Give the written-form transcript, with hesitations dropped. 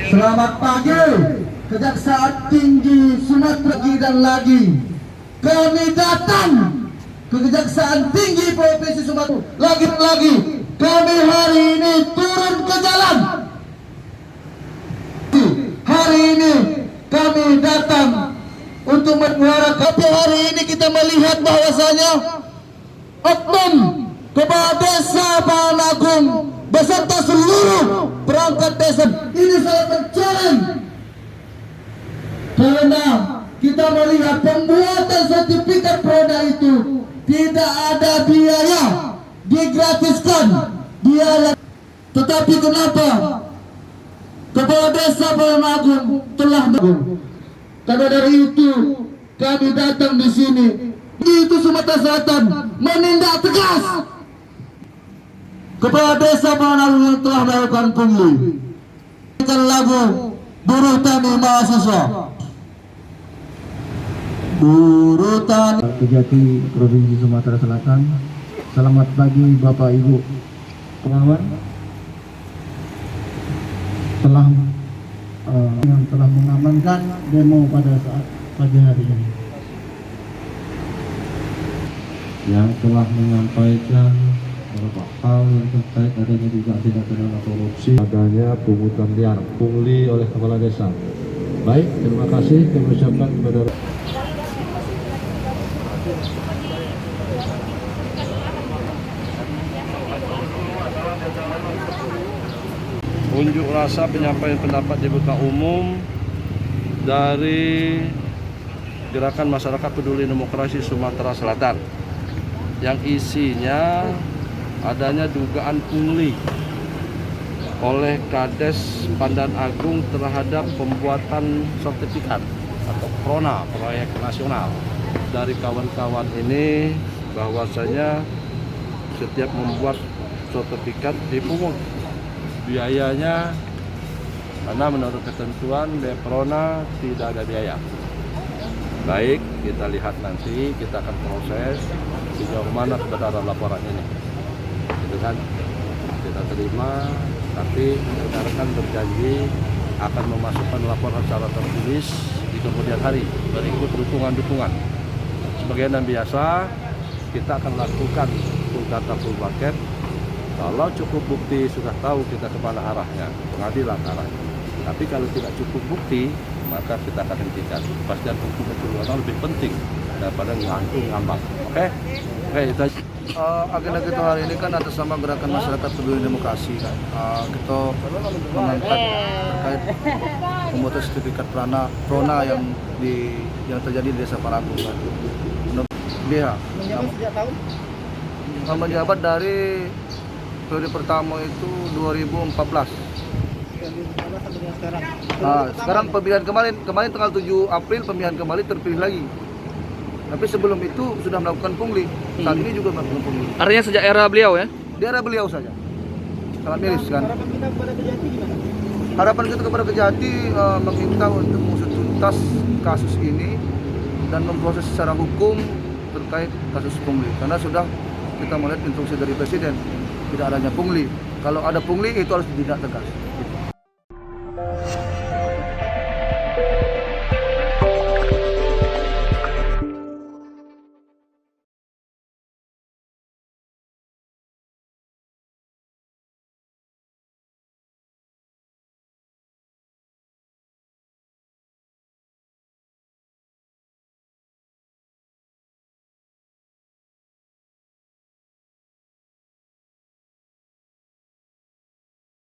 Selamat pagi, Kejaksaan Tinggi Sumatera lagi dan lagi. Kami datang ke Kejaksaan Tinggi Provinsi Sumatera lagi dan lagi. Kami hari ini turun ke jalan. Hari ini kami datang untuk menyuarakan. Tapi hari ini kita melihat bahwasanya oknum Kepala Desa Banagung beserta seluruh perangkat desa ini sangat mencoreng, karena kita melihat pembuatan sertifikat PRONA itu tidak ada biaya, digratiskan biaya. Tetapi kenapa Kepala Desa Banagung telah karena dari itu kami datang di sini. Itu Sumatera Selatan menindak tegas Kepala Desa Banagung yang telah melakukan pungli. Dengan lagu Buruh Tani Mahasiswa. Buruh Tani Kejati Provinsi Sumatera Selatan. Selamat pagi Bapak Ibu pengawan. Yang telah mengamankan demo pada saat pagi hari ini, yang telah menyampaikan beberapa hal yang terkait adanya dugaan tindak pidana korupsi, adanya pungutan liar, pungli oleh kepala desa. Baik, terima kasih kami ucapkan kepada unjuk rasa penyampaian pendapat di muka umum dari Gerakan Masyarakat Peduli Demokrasi Sumatera Selatan, yang isinya adanya dugaan pungli oleh Kades Pandan Agung terhadap pembuatan sertifikat atau PRONA, proyek nasional dari kawan-kawan ini, bahwasanya setiap membuat sertifikat dipungut biayanya, karena menurut ketentuan PRONA tidak ada biaya. Baik, kita lihat nanti, kita akan proses sejauh mana kebenaran laporan ini. Itu kan kita terima, tapi rekan-rekan berjanji akan memasukkan laporan secara tertulis di kemudian hari berikut dukungan-dukungan. Sebagaimana biasa, kita akan lakukan full data full bucket. Kalau cukup bukti, sudah tahu kita kemana arahnya, pengadilan arahnya. Tapi kalau tidak cukup bukti, maka kita akan hentikan. Kepastian hukum itu lebih penting daripada ngambang. Oke, itu. Agenda kita hari ini kan atas nama Gerakan Masyarakat Peduli Demokrasi. Kita mengangkat terkait pembuatan sertifikat PRONA yang terjadi di Desa Banagung. Dia menjabat dari periode pertama itu 2014. Sekarang pemilihan kemarin tanggal 7 April pemilihan kembali terpilih lagi. Tapi sebelum itu sudah melakukan pungli. Saat ini juga melakukan pungli. Artinya sejak era beliau ya? Di era beliau saja. Sangat miris kan. Harapan kita kepada Kejati gimana? Harapan kita kepada Kejati meminta untuk mengusut tuntas kasus ini dan memproses secara hukum terkait kasus pungli. Karena sudah kita melihat instruksi dari Presiden tidak adanya pungli. Kalau ada pungli itu harus ditindak tegas.